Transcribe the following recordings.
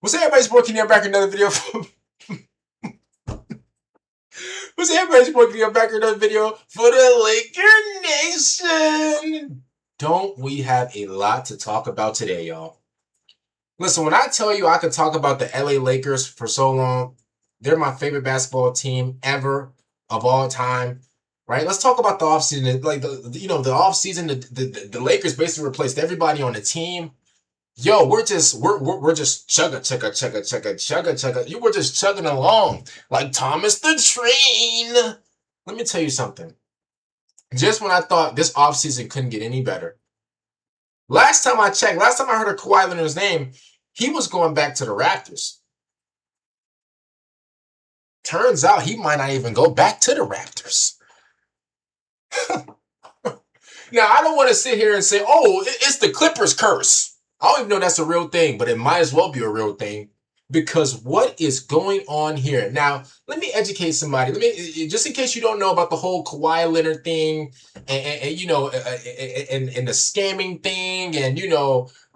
What's everybody's working here back in another video? What's everybody's working here back in another video for the Laker Nation? Don't we have a lot to talk about today, y'all? Listen, when I tell you I could talk about the LA Lakers for so long, they're my favorite basketball team ever of all time. Right? Let's talk about the offseason. Like the offseason, the Lakers basically replaced everybody on the team. Yo, we're just chugga. You were just chugging along like Thomas the Train. Let me tell you something. Just when I thought this offseason couldn't get any better, last time I checked, last time I heard of Kawhi Leonard's name, he was going back to the Raptors. Turns out he might not even go back to the Raptors. Now, I don't want to sit here and say, oh, it's the Clippers curse. I don't even know that's a real thing, but it might as well be a real thing because what is going on here? Now, let me educate somebody. Just in case you don't know about the whole Kawhi Leonard thing and the scamming thing and,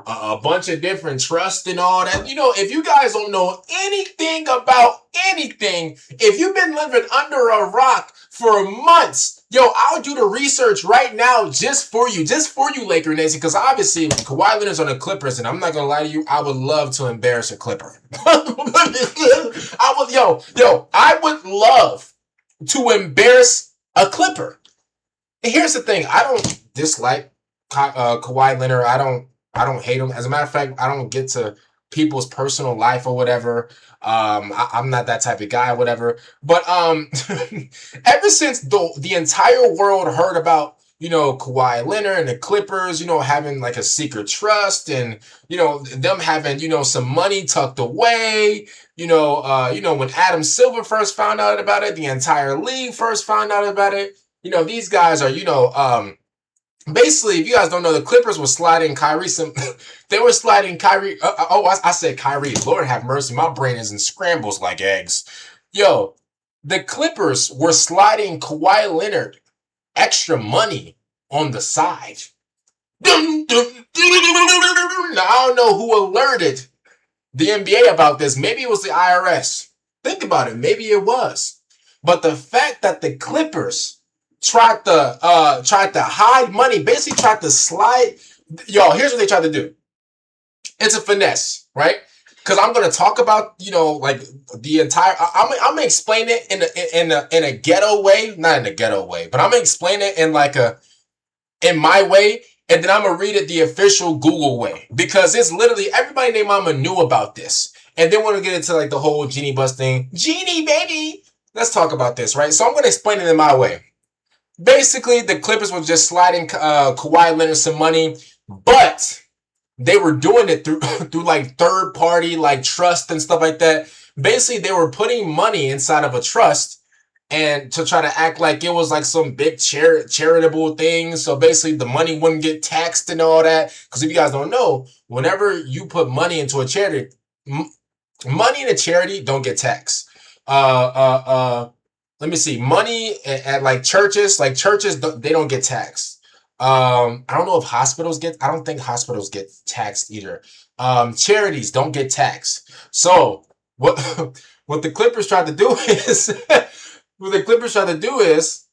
a bunch of different trust and all that. If you guys don't know anything about anything, if you've been living under a rock for months, I'll do the research right now just for you, Laker Nation, because obviously Kawhi Leonard's on the Clippers, and I'm not gonna lie to you, I would love to embarrass a Clipper. I would love to embarrass a Clipper. And here's the thing: I don't dislike Kawhi Leonard. I don't hate him. As a matter of fact, I don't get to people's personal life or whatever. I'm not that type of guy, whatever. But ever since the entire world heard about Kawhi Leonard and the Clippers, having like a secret trust and them having some money tucked away, when Adam Silver first found out about it, the entire league first found out about it. These guys are basically, if you guys don't know, the Clippers were sliding Kyrie they were sliding Kyrie. I said Kyrie. Lord have mercy. My brain is in scrambles like eggs. The Clippers were sliding Kawhi Leonard extra money on the side. Now, I don't know who alerted the NBA about this. Maybe it was the IRS. Think about it. Maybe it was. But the fact that the Clippers tried to hide money, basically tried to slide. Here's what they tried to do. It's a finesse, right? Because I'm gonna talk about like the entire. I'm gonna explain it in a ghetto way, not in a ghetto way, but I'm gonna explain it in my way, and then I'm gonna read it the official Google way because it's literally everybody named Mama knew about this, and then we're gonna get into like the whole Jeanie bus thing. Jeanie, baby, let's talk about this, right? So I'm gonna explain it in my way. Basically, the Clippers were just sliding Kawhi Leonard some money, but they were doing it through like third party, like trust and stuff like that. Basically, they were putting money inside of a trust and to try to act like it was like some big charitable thing. So basically, the money wouldn't get taxed and all that. Because if you guys don't know, whenever you put money into a charity, money in a charity don't get taxed. Let me see. Money at like churches, they don't get taxed. I don't know if hospitals I don't think hospitals get taxed either. Charities don't get taxed. So what the Clippers tried to do is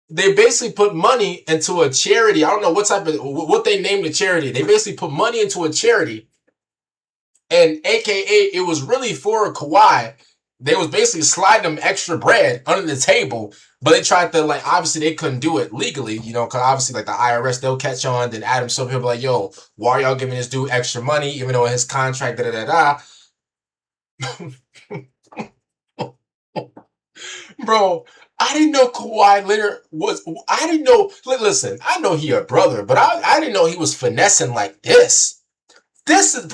they basically put money into a charity. I don't know what they named the charity. They basically put money into a charity, and AKA it was really for Kawhi. They was basically sliding them extra bread under the table, but they tried to obviously they couldn't do it legally, because obviously the IRS, they'll catch on. Then Adam Silver will be like, yo, why are y'all giving this dude extra money, even though his contract, Bro, I didn't know Kawhi Leonard I didn't know, listen, I know he a brother, but I didn't know he was finessing like this. This is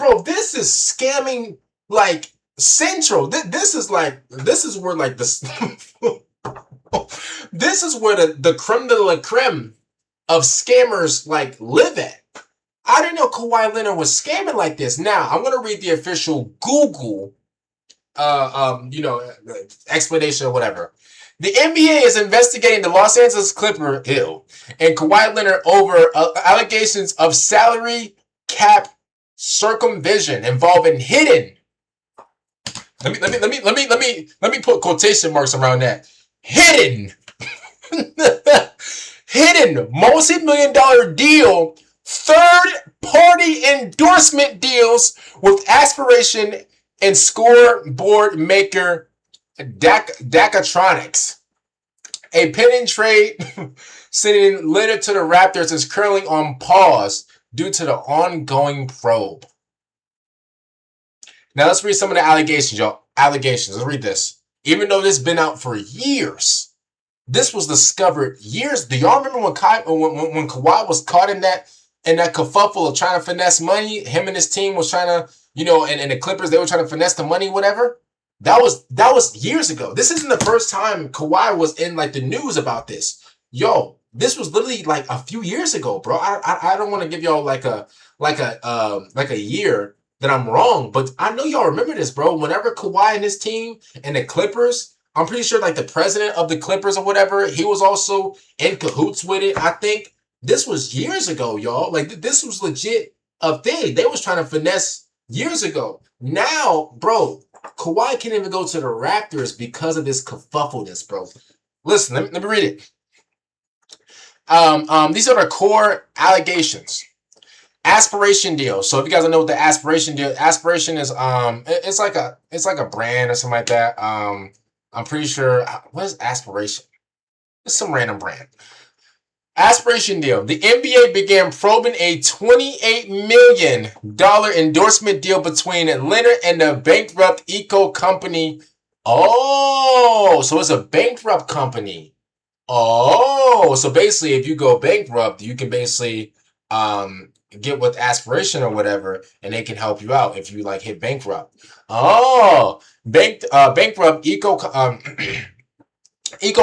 scamming like central. This is where this is where the creme de la creme of scammers live at. I didn't know Kawhi Leonard was scamming like this. Now I'm gonna read the official Google explanation or whatever. The NBA is investigating the Los Angeles Clippers and Kawhi Leonard over allegations of salary cap circumvention involving hidden Let me put quotation marks around that. Hidden, hidden multi-million dollar deal, third party endorsement deals with aspiration and scoreboard maker Dacatronics. A pending trade sending Leonard to the Raptors is currently on pause due to the ongoing probe. Now let's read some of the allegations, y'all. Allegations. Let's read this. Even though this has been out for years, this was discovered years. Do y'all remember when Kawhi was caught in that kerfuffle of trying to finesse money? Him and his team was trying to, and the Clippers, they were trying to finesse the money, whatever. That was years ago. This isn't the first time Kawhi was in like the news about this. Yo, this was literally like a few years ago, bro. I don't want to give y'all like a year that I'm wrong, but I know y'all remember this, bro. Whenever Kawhi and his team and the Clippers, I'm pretty sure like the president of the Clippers or whatever, he was also in cahoots with it. I think this was years ago, y'all. Like this was legit a thing. They was trying to finesse years ago. Now, bro, Kawhi can't even go to the Raptors because of this kerfuffleness, bro. Listen, let me read it. These are the core allegations. Aspiration deal. So if you guys don't know what the aspiration deal, aspiration is it's like a brand or something like that. I'm pretty sure what is aspiration? It's some random brand. Aspiration deal. The NBA began probing a $28 million endorsement deal between Leonard and the bankrupt eco company. Oh, so it's a bankrupt company. Oh, so basically, if you go bankrupt, you can basically get with aspiration or whatever, and they can help you out if you like hit bankrupt. Oh, bankrupt eco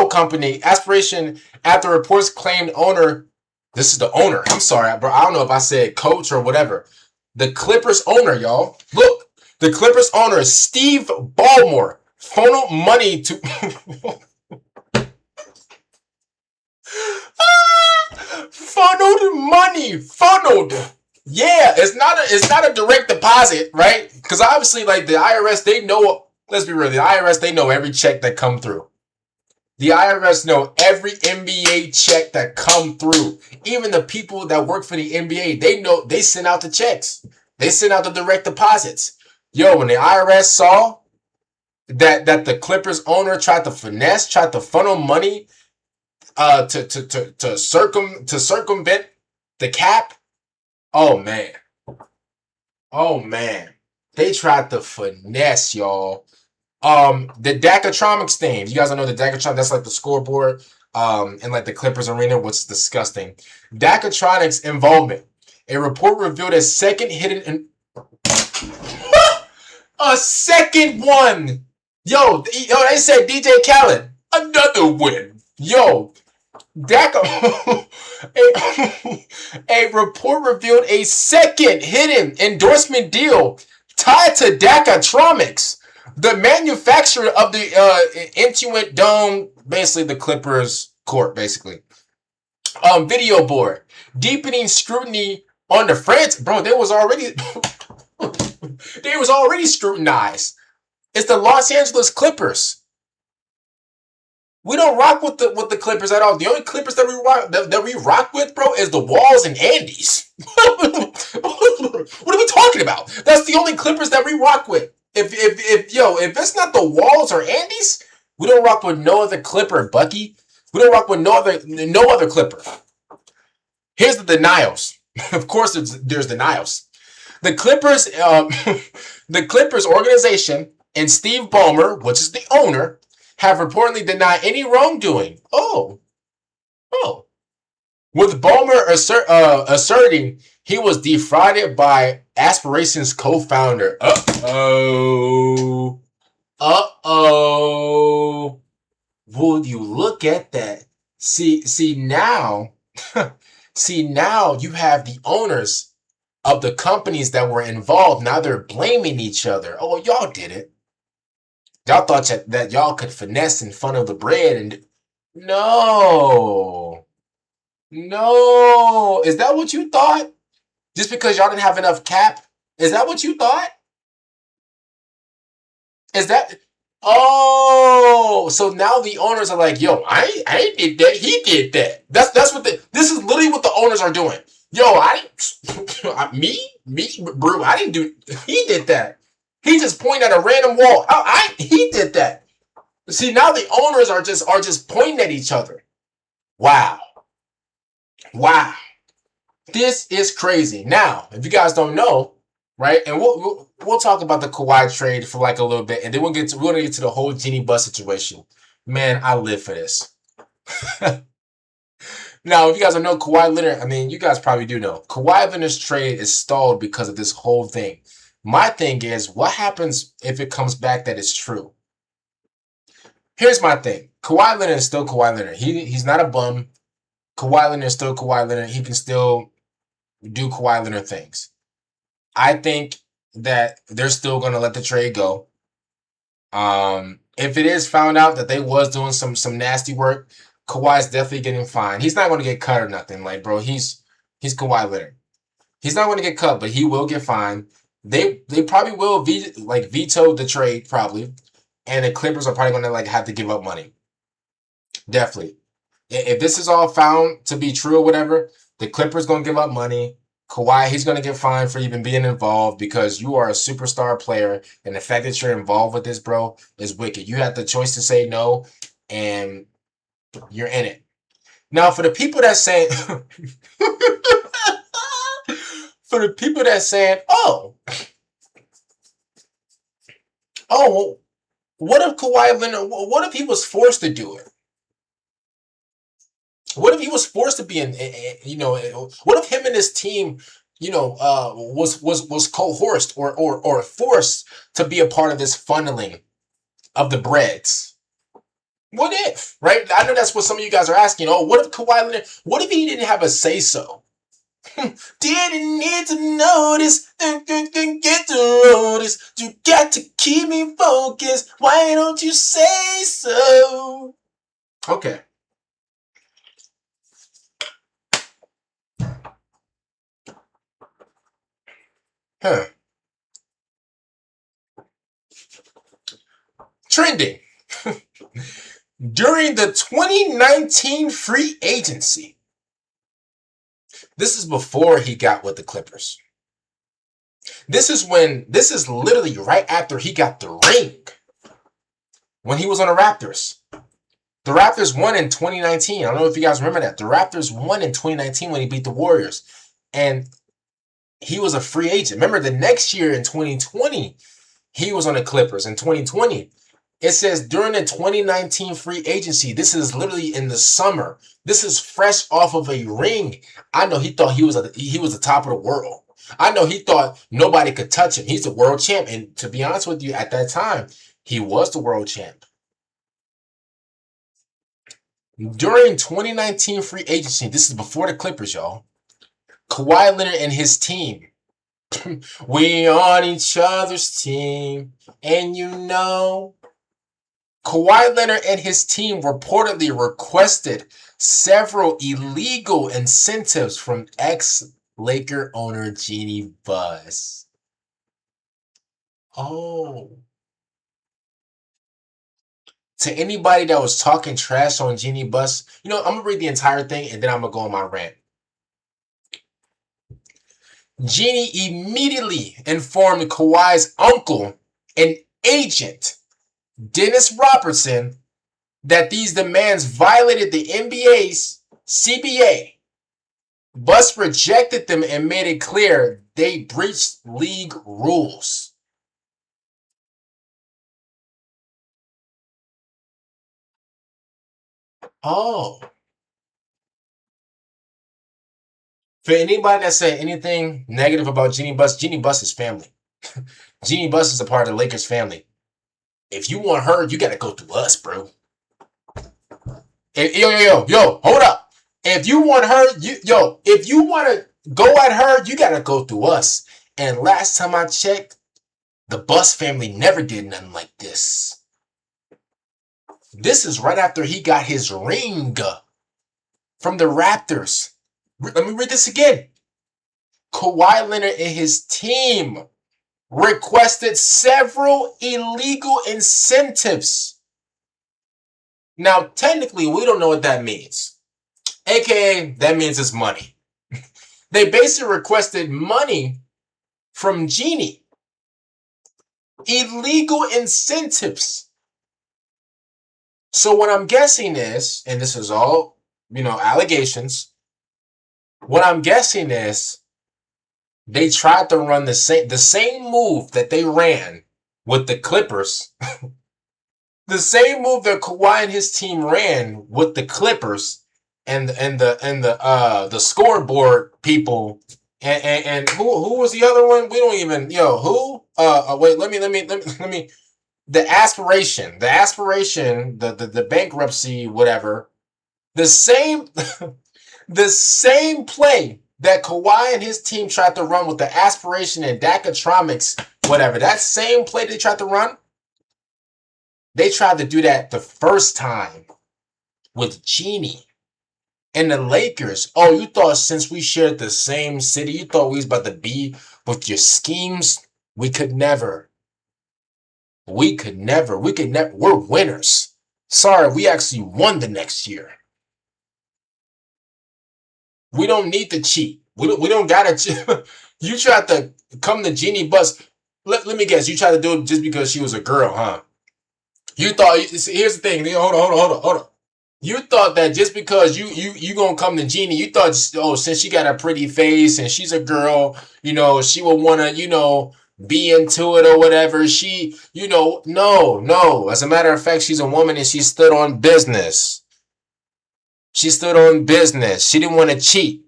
company aspiration after reports claimed owner. This is the owner. I'm sorry, bro. I don't know if I said coach or whatever. The Clippers owner, y'all. Look, the Clippers owner, Steve Ballmer, funneled money to. Funneled. Yeah, it's not a direct deposit, right? Because obviously, like the IRS, they know. Let's be real. The IRS, they know every check that come through. The IRS know every NBA check that come through. Even the people that work for the NBA, they know they send out the checks. They send out the direct deposits. Yo, when the IRS saw that the Clippers owner tried to funnel money to circumvent the cap. Oh man. They tried to finesse, y'all. The Dacatronics thing. You guys don't know the Dacatronics, that's like the scoreboard in like the Clippers arena, which is disgusting. Dacatronics involvement. A report revealed a second hidden a second one. Yo, they said DJ Khaled, another win. Yo, a report revealed a second hidden endorsement deal tied to Dacatronics, the manufacturer of the Intuit Dome, basically the Clippers court, basically. Video board, deepening scrutiny on the France. Bro, they was already scrutinized. It's the Los Angeles Clippers. We don't rock with the Clippers at all. The only Clippers that we rock with, bro, is the Walls and Andes. What are we talking about? That's the only Clippers that we rock with. If it's not the Walls or Andes, we don't rock with no other Clipper, Bucky. We don't rock with no other Clipper. Here's the denials. Of course, there's denials. The Clippers, the Clippers organization and Steve Ballmer, which is the owner, have reportedly denied any wrongdoing. Oh. With Ballmer asserting he was defrauded by Aspiration's co-founder. Uh-oh. Will you look at that? See now you have the owners of the companies that were involved. Now they're blaming each other. Oh, y'all did it. Y'all thought that y'all could finesse and funnel the bread and no. Is that what you thought? Just because y'all didn't have enough cap? Is that what you thought? Is that? Oh, so now the owners are like, yo, I did that. He did that. That's what this is literally what the owners are doing. Yo, I didn't. Me, bro. I didn't do. He did that. He just pointed at a random wall. He did that. See, now the owners are just pointing at each other. Wow, wow. This is crazy. Now, if you guys don't know, right, and we'll talk about the Kawhi trade for like a little bit, and then we're gonna get to the whole Jeanie Buss situation. Man, I live for this. Now, if you guys don't know, Kawhi Leonard, I mean, you guys probably do know, Kawhi Leonard's trade is stalled because of this whole thing. My thing is, what happens if it comes back that it's true? Here's my thing. Kawhi Leonard is still Kawhi Leonard. He's not a bum. Kawhi Leonard is still Kawhi Leonard. He can still do Kawhi Leonard things. I think that they're still going to let the trade go. If it is found out that they was doing some nasty work, Kawhi's definitely getting fined. He's not going to get cut or nothing. Like, bro, he's Kawhi Leonard. He's not going to get cut, but he will get fined. They probably will veto the trade probably, and the Clippers are probably going to like have to give up money. Definitely. If this is all found to be true or whatever, the Clippers going to give up money. Kawhi, he's going to get fined for even being involved because you are a superstar player, and the fact that you're involved with this, bro, is wicked. You had the choice to say no, and you're in it. Now, for the people that saying, for the people that saying, oh, what if Kawhi Leonard? What if he was forced to do it? What if he was forced to be in? What if him and his team, was coerced or forced to be a part of this funneling of the breads? What if, right? I know that's what some of you guys are asking. Oh, what if Kawhi Leonard? What if he didn't have a say so? Didn't need to notice, didn't get to notice. You got to keep me focused. Why don't you say so? Okay. Huh. Trending. During the 2019 free agency. This is before he got with the Clippers. This is literally right after he got the ring. When he was on the Raptors. The Raptors won in 2019. I don't know if you guys remember that. The Raptors won in 2019 when he beat the Warriors. And he was a free agent. Remember, the next year in 2020, he was on the Clippers. In 2020, it says during the 2019 free agency, this is literally in the summer. This is fresh off of a ring. I know he thought he was the top of the world. I know he thought nobody could touch him. He's the world champ. And to be honest with you, at that time, he was the world champ. During 2019 free agency, this is before the Clippers, y'all. Kawhi Leonard and his team. We on each other's team. And Kawhi Leonard and his team reportedly requested several illegal incentives from ex-Laker owner Jeanie Buss. Oh. To anybody that was talking trash on Jeanie Buss, I'm going to read the entire thing and then I'm going to go on my rant. Jeanie immediately informed Kawhi's uncle and agent, Dennis Robertson, that these demands violated the NBA's CBA. Buss rejected them and made it clear they breached league rules. Oh. For anybody that said anything negative about Jeanie Buss is family. Jeanie Buss is a part of the Lakers family. If you want her, you gotta go through us, bro. Yo, hold up. If you want her, if you want to go at her, you gotta go through us. And last time I checked, the Buss family never did nothing like this. This is right after he got his ring from the Raptors. Let me read this again. Kawhi Leonard and his team requested several illegal incentives. Now, technically, we don't know what that means. AKA, that means it's money. They basically requested money from Jeanie. Illegal incentives. So what I'm guessing is, and this is all, allegations. What I'm guessing is they tried to run the same move that they ran with the Clippers. The same move that Kawhi and his team ran with the Clippers and the scoreboard people and who was the other one? We don't even who wait let me the aspiration the bankruptcy whatever the same the same play that Kawhi and his team tried to run with the aspiration and Dakatronics whatever that same play they tried to run. They tried to do that the first time with Jeanie and the Lakers. Oh, you thought since we shared the same city, you thought we was about to be with your schemes? We could never. We could never. We're winners. Sorry, we actually won the next year. We don't need to cheat. We don't gotta cheat. You tried to come to Jeanie bus. Let me guess. You tried to do it just because she was a girl, huh? You thought. Here's the thing. Hold on. You thought that just because you gonna come to Jeanie, you thought, oh, since she got a pretty face and she's a girl, she would wanna, be into it or whatever. She, no. As a matter of fact, she's a woman and she stood on business. She stood on business. She didn't want to cheat.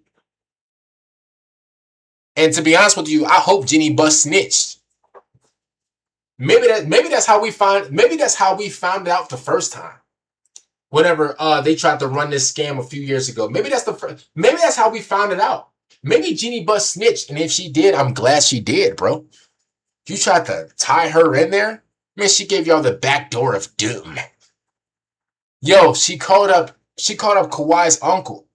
And to be honest with you, I hope Jeanie Buss snitched. Maybe that's how we found it out the first time. Whenever they tried to run this scam a few years ago. Maybe that's how we found it out. Maybe Jeanie Buss snitched, and if she did, I'm glad she did, bro. You tried to tie her in there? Man, she gave y'all the back door of doom. Yo, she called up Kawhi's uncle,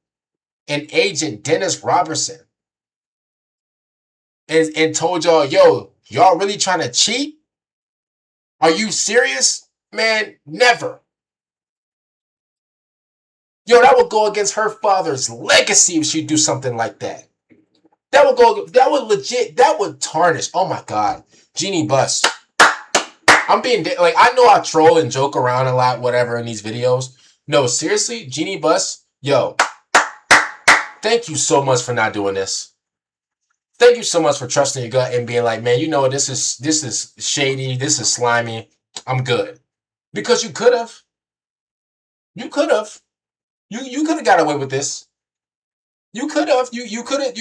an agent, Dennis Robertson, and told y'all, yo, y'all really trying to cheat? Are you serious? Man, never. Yo, that would go against her father's legacy if she'd do something like that. That would tarnish. Oh my God. Jeanie Buss. I'm being, like, I know I troll and joke around a lot, whatever, in these videos. No, seriously, Jeanie Buss, yo, thank you so much for not doing this. Thank you so much for trusting your gut and being like, man, this is shady, this is slimy. I'm good. Because you could have. You could have. You could have got away with this. You could have. You could have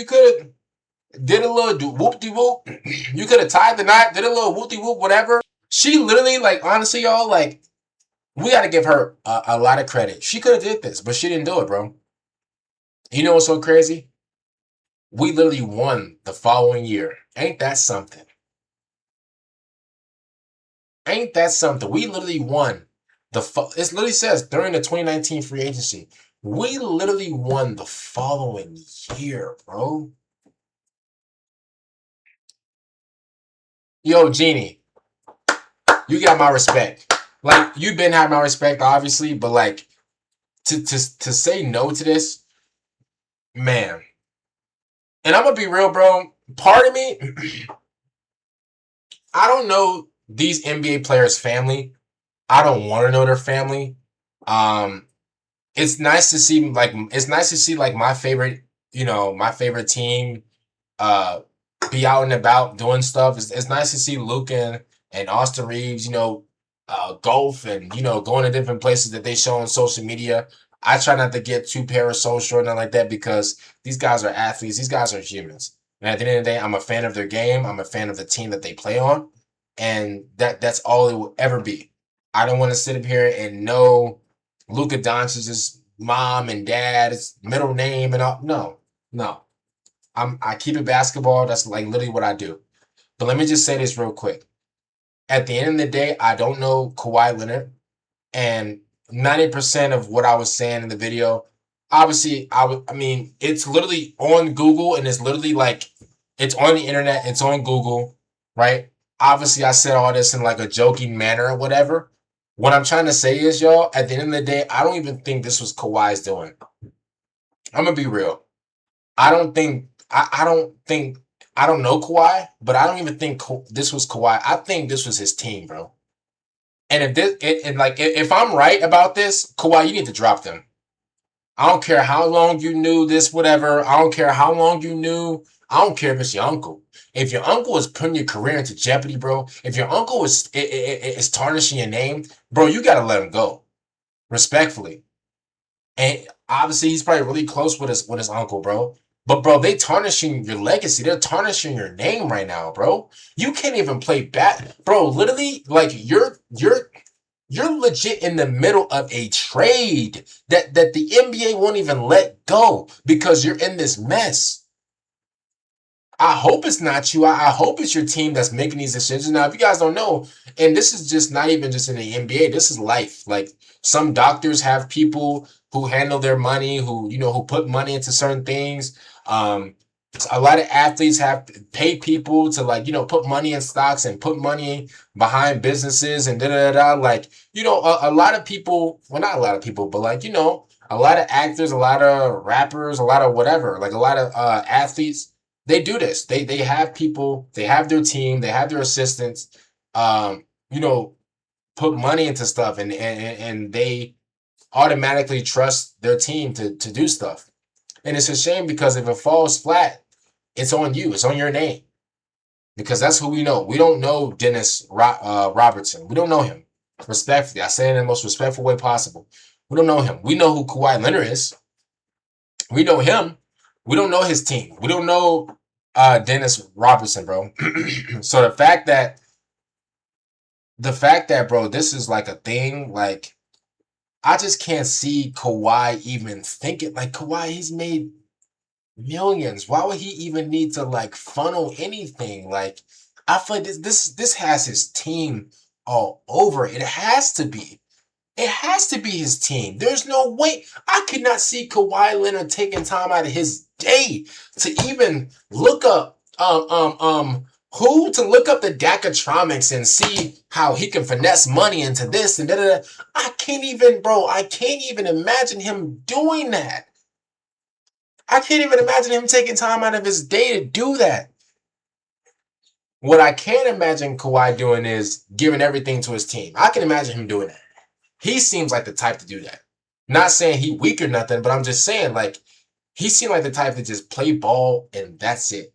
did a little whoop-de-whoop. You could have tied the knot, did a little whoop-de-whoop, whatever. She literally, like, honestly, y'all, like, we got to give her a lot of credit. She could have did this, but she didn't do it, bro. You know what's so crazy? We literally won the following year. Ain't that something? Ain't that something? We literally won. It literally says during the 2019 free agency, we literally won the following year, bro. Yo, Jeanie, you got my respect. Like, you've been having my respect, obviously, but like to say no to this, man. And I'm gonna be real, bro. Part of me, I don't know these NBA players' family. I don't want to know their family. It's nice to see like my favorite, my favorite team be out and about doing stuff. It's nice to see Luka and Austin Reeves, golf and going to different places that they show on social media. I try not to get too parasocial or nothing like that because these guys are athletes. These guys are humans. And at the end of the day, I'm a fan of their game. I'm a fan of the team that they play on. And that's all it will ever be. I don't want to sit up here and know Luka Doncic's mom and dad's middle name and all. No. I keep it basketball. That's like literally what I do. But let me just say this real quick. At the end of the day, I don't know Kawhi Leonard. And 90% of what I was saying in the video, obviously, it's literally on Google and it's literally like, it's on the internet, it's on Google, right? obviously I said all this in like a joking manner or whatever. What I'm trying to say is, y'all, at the end of the day, I don't even think this was Kawhi's doing. I'm gonna be real. I don't think I don't know Kawhi, but I don't even think this was Kawhi. I think this was his team, bro. And if this, like, if I'm right about this, Kawhi, you need to drop them. I don't care how long you knew this, whatever. I don't care how long you knew. I don't care if it's your uncle. If your uncle is putting your career into jeopardy, bro. If your uncle is tarnishing your name, bro, you gotta let him go, respectfully. And obviously, he's probably really close with his uncle, bro. But bro, they tarnishing your legacy. They're tarnishing your name right now, bro. You can't even play bat, bro. Literally, like you're legit in the middle of a trade that the NBA won't even let go because you're in this mess. I hope it's not you. I hope it's your team that's making these decisions. Now, if you guys don't know, and this is just not even just in the NBA, this is life. Like some doctors have people who handle their money, who put money into certain things. Um, a lot of athletes have paid people to put money in stocks and put money behind businesses and da da da. Like, a lot of people, well, not a lot of people, but a lot of actors, a lot of rappers, a lot of whatever, like a lot of athletes, they do this. They have people, they have their team, they have their assistants, um, you know, put money into stuff and they automatically trust their team to do stuff. And it's a shame because if it falls flat, it's on you. It's on your name. Because that's who we know. We don't know Dennis Robertson. We don't know him. Respectfully. I say it in the most respectful way possible. We don't know him. We know who Kawhi Leonard is. We know him. We don't know his team. We don't know Dennis Robertson, bro. So the fact that, bro, this is like a thing, like, I just can't see Kawhi even thinking, like, Kawhi, he's made millions. Why would he even need to like funnel anything? Like, I feel like this has his team all over. It has to be. It has to be his team. There's no way. I could not see Kawhi Leonard taking time out of his day to even look up who to look up the Dakatronics and see how he can finesse money into this and da da da. I can't even, bro. I can't even imagine him doing that. I can't even imagine him taking time out of his day to do that. What I can't imagine Kawhi doing is giving everything to his team. I can imagine him doing that. He seems like the type to do that. Not saying he weak or nothing, but I'm just saying, like, he seemed like the type to just play ball and that's it.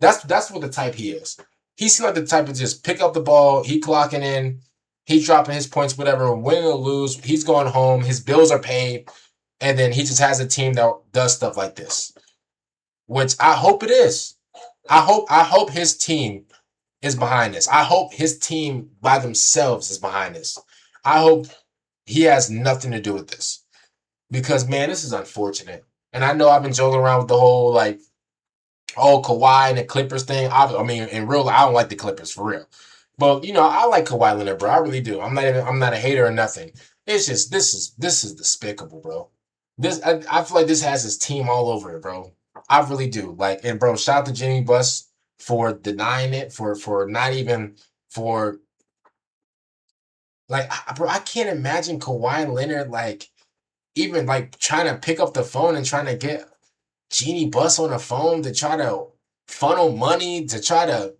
That's what the type he is. He seemed like the type to just pick up the ball, he clocking in, he dropping his points, whatever, win or lose, he's going home, his bills are paid, and then he just has a team that does stuff like this. Which I hope it is. I hope his team is behind this. I hope his team by themselves is behind this. I hope he has nothing to do with this. Because, man, this is unfortunate. And I know I've been joking around with the whole, like, Kawhi and the Clippers thing. I mean, in real life, I don't like the Clippers, for real. But, I like Kawhi Leonard, bro. I really do. I'm not a hater or nothing. It's just, this is despicable, bro. I feel like this has his team all over it, bro. I really do. Like, and bro, shout out to Jeanie Buss for denying it, for not even for like, bro. I can't imagine Kawhi Leonard like even like trying to pick up the phone and trying to get Jeanie Buss on the phone to try to funnel money to try to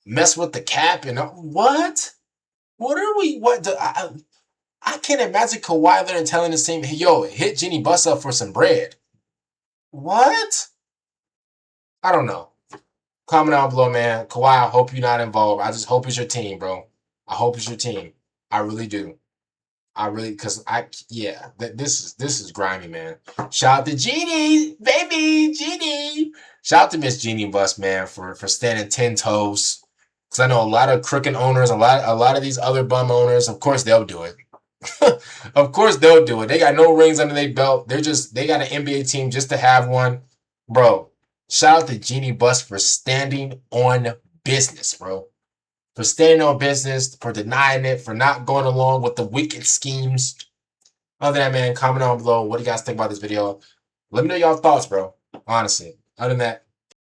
mess with the cap and what? What are we? I can't imagine Kawhi Leonard telling the same, hey, yo, hit Jeanie Buss up for some bread. What? I don't know. Comment down below, man. Kawhi, I hope you're not involved. I just hope it's your team, bro. I hope it's your team. I really do. Yeah, this is grimy, man. Shout out to Jeanie, baby, Jeanie. Shout out to Miss Jeanie Buss, man, for standing 10 toes. Because I know a lot of crooked owners, a lot of these other bum owners, of course they'll do it. Of course they'll do it. They got no rings under their belt. They got an NBA team just to have one. Bro, shout out to Jeanie Buss for standing on business, bro. For standing on business, for denying it, for not going along with the wicked schemes. Other than that, man, comment down below. What do you guys think about this video? Let me know y'all thoughts, bro. Honestly. Other than that,